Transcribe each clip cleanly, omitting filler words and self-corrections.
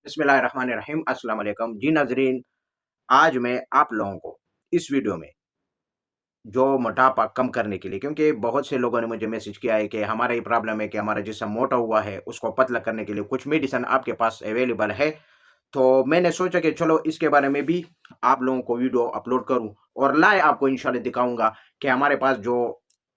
बिस्मिल्लाहिर्रहमानिर्रहीम अस्सलाम वालेकुम जी नाजरीन। आज मैं आप लोगों को इस वीडियो में जो मोटापा कम करने के लिए, क्योंकि बहुत से लोगों ने मुझे मैसेज किया है कि हमारा ये प्रॉब्लम है कि हमारा जिस्म मोटा हुआ है, उसको पतला करने के लिए कुछ मेडिसिन आपके पास अवेलेबल है। तो मैंने सोचा कि चलो इसके बारे में भी आप लोगों को वीडियो अपलोड करूं और लाए आपको इंशाल्लाह दिखाऊंगा कि हमारे पास जो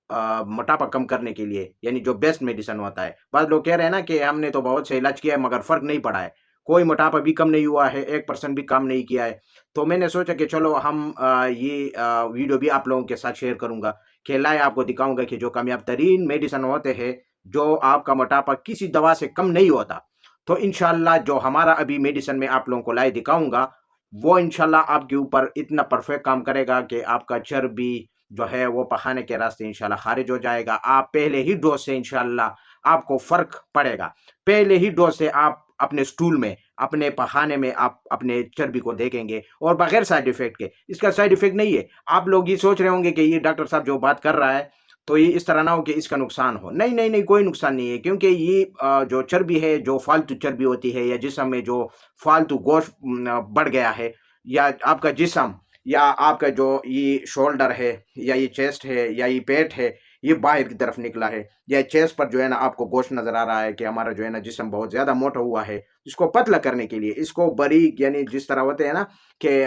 मोटापा कम करने के लिए यानी जो बेस्ट मेडिसिन होता है। बहुत लोग कह रहे हैं ना कि हमने तो बहुत से इलाज किया है मगर फर्क नहीं पड़ा है, कोई मोटापा भी कम नहीं हुआ है, 1% भी कम नहीं किया है। तो मैंने सोचा कि चलो हम ये वीडियो भी आप लोगों के साथ शेयर करूंगा कि लाए आपको दिखाऊंगा कि जो कामयाब तरीन मेडिसिन होते हैं, जो आपका मोटापा किसी दवा से कम नहीं होता। तो इंशाल्लाह जो हमारा अभी मेडिसिन में आप लोगों को लाए दिखाऊंगा, वो इंशाल्लाह आपके ऊपर इतना परफेक्ट काम करेगा कि आपका चर्बी जो है वो पखाने के रास्ते इंशाल्लाह खारिज हो जाएगा। आप पहले ही डोज से इंशाल्लाह आपको फर्क पड़ेगा। पहले ही डोज से आप अपने स्टूल में, अपने पखाने में आप अपने चर्बी को देखेंगे और बगैर साइड इफेक्ट के। इसका साइड इफेक्ट नहीं है। आप लोग ये सोच रहे होंगे कि ये डॉक्टर साहब जो बात कर रहा है, तो ये इस तरह ना हो कि इसका नुकसान हो। नहीं, नहीं, नहीं, कोई नुकसान नहीं है, क्योंकि ये जो चर्बी है, जो फालतू चर्बी होती है या जिस्म में जो फालतू गोश्त बढ़ गया है, या आपका जिस्म या आपका जो ये शोल्डर है या ये चेस्ट है या ये पेट है, ये बाहर की तरफ निकला है, या चेस्ट पर जो है ना आपको गोश्त नजर आ रहा है कि हमारा जो है ना जिस्म बहुत ज्यादा मोटा हुआ है। इसको पतला करने के लिए, इसको बारीक यानी जिस तरह होते हैं ना कि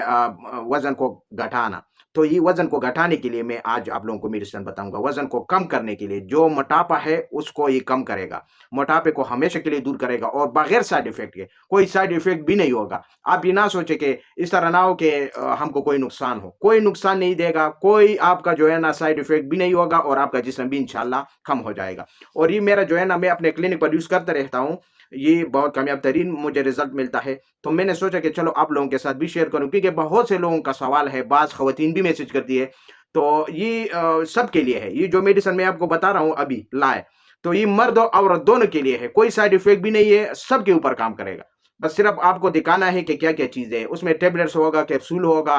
वजन को घटाना, तो ये वजन को घटाने के लिए मैं आज आप लोगों को मेडिसिन बताऊंगा। वजन को कम करने के लिए, जो मोटापा है उसको ये कम करेगा, मोटापे को हमेशा के लिए दूर करेगा और बगैर साइड इफेक्ट के। कोई साइड इफेक्ट भी नहीं होगा। आप ये ना सोचे कि इस तरह ना हो कि हमको कोई नुकसान हो, कोई नुकसान नहीं देगा, कोई आपका जो है ना साइड इफेक्ट भी नहीं होगा और आपका जिस्म भी इंशाल्लाह कम हो जाएगा। और ये मेरा जो है ना, मैं अपने क्लिनिक पर यूज करता रहता हूँ, ये बहुत कामयाब तरीन मुझे रिजल्ट मिलता है। तो मैंने सोचा कि चलो आप लोगों के साथ भी शेयर करूं, क्योंकि बहुत से लोगों का सवाल है, बाज़ ख़वातीन भी मैसेज करती है। तो ये सबके लिए है। ये जो मेडिसिन मैं आपको बता रहा हूँ अभी लाए, तो ये मर्द और औरत दोनों के लिए है, कोई साइड इफेक्ट भी नहीं है, सबके ऊपर काम करेगा। बस सिर्फ आपको दिखाना है कि क्या-क्या चीज़ें हैं। उसमें टैबलेट्स होगा, कैप्सूल होगा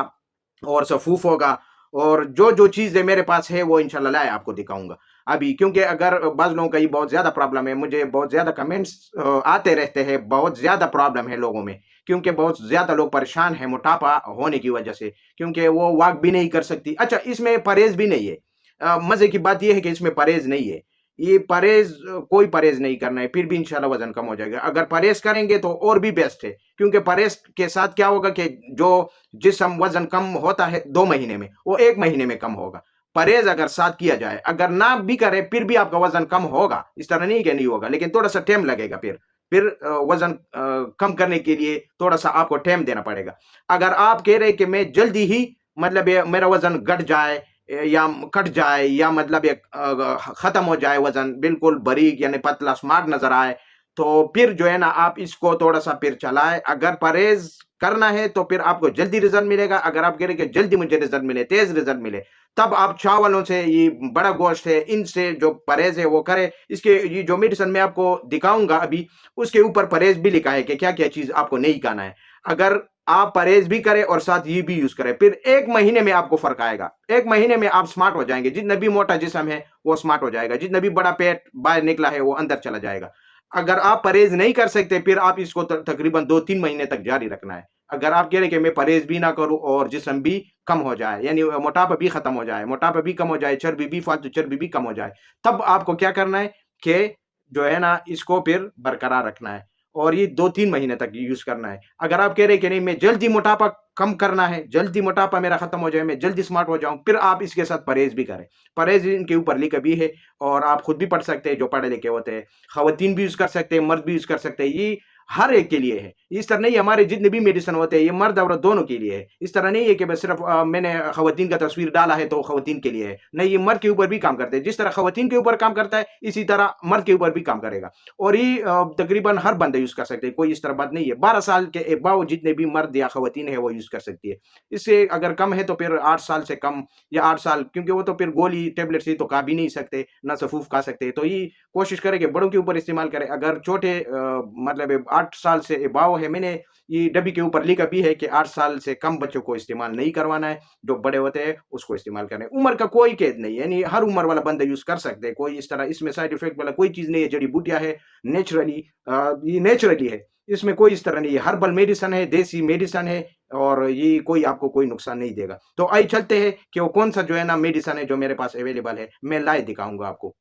और सफूफ होगा, और जो-जो चीज़ें मेरे पास है वो इंशाल्लाह लाए आपको दिखाऊँगा। अभी क्योंकि अगर बाज़ लोगों का ये बहुत ज़्यादा प्रॉब्लम है, मुझे बहुत ज़्यादा कमेंट्स आते रहते हैं, बहुत ज़्यादा प्रॉब्लम है लोगों में, क्योंकि बहुत ज़्यादा लोग परेशान हैं मोटापा होने की वजह से, क्योंकि वो वॉक भी नहीं कर सकती। अच्छा, इसमें परहेज़ भी नहीं है। मज़े की बात ये है कि इसमें परहेज़ नहीं है। ये परहेज़ कोई परहेज़ नहीं करना है, फिर भी इंशाल्लाह वज़न कम हो जाएगा। अगर परहेज़ करेंगे तो और भी बेस्ट है, क्योंकि परहेज़ के साथ क्या होगा कि जो जिस्म वज़न कम होता है 2 महीने में, वो 1 महीने में कम होगा। परहेज अगर साथ किया जाए, अगर ना भी करे फिर भी आपका वजन कम होगा। इस तरह नहीं कि नहीं होगा, लेकिन थोड़ा सा टाइम लगेगा। फिर वजन कम करने के लिए थोड़ा सा आपको टाइम देना पड़ेगा। अगर आप कह रहे कि मैं जल्दी ही मतलब ये मेरा वजन घट जाए या कट जाए, या मतलब ये खत्म हो जाए, वजन बिल्कुल बारीक यानी पतला स्मार्ट नजर आए, तो फिर जो है ना आप इसको थोड़ा सा फिर चलाए। अगर परहेज करना है तो फिर आपको जल्दी रिजल्ट मिलेगा। अगर आप कह रहे कि जल्दी मुझे रिजल्ट मिले, तेज रिजल्ट मिले, तब आप चावलों से, ये बड़ा गोश्त है, इनसे जो परहेज है वो करें। इसके ये जो मेडिसिन मैं आपको दिखाऊंगा अभी, उसके ऊपर परहेज भी लिखा है कि क्या क्या चीज आपको नहीं खाना है। अगर आप परहेज भी करें और साथ ये भी यूज करें, फिर 1 महीने में आपको फर्क आएगा। 1 महीने में आप स्मार्ट हो जाएंगे। जितना भी मोटा जिस्म है वो स्मार्ट हो जाएगा, जितना भी बड़ा पेट बाहर निकला है वो अंदर चला जाएगा। अगर आप परहेज नहीं कर सकते, फिर आप इसको तकरीबन 2-3 महीने तक जारी रखना है। अगर आप कह रहे कि मैं परहेज भी ना करूं और जिस्म भी कम हो जाए, यानी मोटापा भी खत्म हो जाए, मोटापा भी कम हो जाए, चर्बी भी, फालतू चर्बी भी कम हो जाए, तब आपको क्या करना है कि जो है ना इसको फिर बरकरार रखना है और ये 2-3 महीने तक यूज करना है। अगर आप कह रहे हैं कि नहीं मैं जल्दी मोटापा कम करना है, जल्दी मोटापा मेरा खत्म हो जाए, मैं जल्दी स्मार्ट हो जाऊं, फिर आप इसके साथ परहेज भी करें। परहेज इनके ऊपर लिखा भी है और आप खुद भी पढ़ सकते हैं, जो पढ़े लिखे होते हैं। खवातीन भी यूज कर सकते हैं, मर्द भी यूज कर सकते हैं। ये हर एक के लिए है। इस तरह नहीं, हमारे जितने भी मेडिसिन होते हैं ये मर्द औरत दोनों के लिए है। इस तरह नहीं है कि बस सिर्फ मैंने खवातीन का तस्वीर डाला है तो खवातीन के लिए है। नहीं, ये मर्द के ऊपर भी काम करते हैं। जिस तरह खवातीन के ऊपर काम करता है, इसी तरह मर्द के ऊपर भी काम करेगा। और ये तकरीबन हर बंदा यूज कर सकते हैं, कोई इस तरह बात नहीं है। 12 साल के अबाव जितने भी मर्द या खवातीन है वो यूज कर सकती है। इससे अगर कम है तो फिर 8 साल से कम या 8 साल, क्योंकि वो तो फिर गोली टेबलेट से तो खा भी नहीं सकते, ना सफूफ खा सकते। तो ये कोशिश करें कि बड़ों के ऊपर इस्तेमाल करें। अगर छोटे मतलब 8 साल से अबाव है, मैंने ये डब्बी के ऊपर लिखा भी है कि 8 साल से कम बच्चों को इस्तेमाल नहीं करवाना है। जो बड़े होते हैं उसको इस्तेमाल करें। उम्र का कोई कैद नहीं है, यानी हर उम्र वाला बंदा यूज कर सकते हैं। कोई इस तरह इसमें साइड इफेक्ट वाला कोई चीज नहीं है। जड़ी बूटियां है, नेचुरली ये नेचुरली है। اس میں کوئی اس طرح نہیں ہے، ہربل میڈیسن ہے، دیسی میڈیسن ہے، اور یہ کوئی آپ کو کوئی نقصان نہیں دے گا۔ تو آئیے چلتے ہیں کہ وہ کون سا جو ہے نا میڈیسن ہے جو میرے پاس اویلیبل ہے، میں لائے دکھاؤں گا آپ کو۔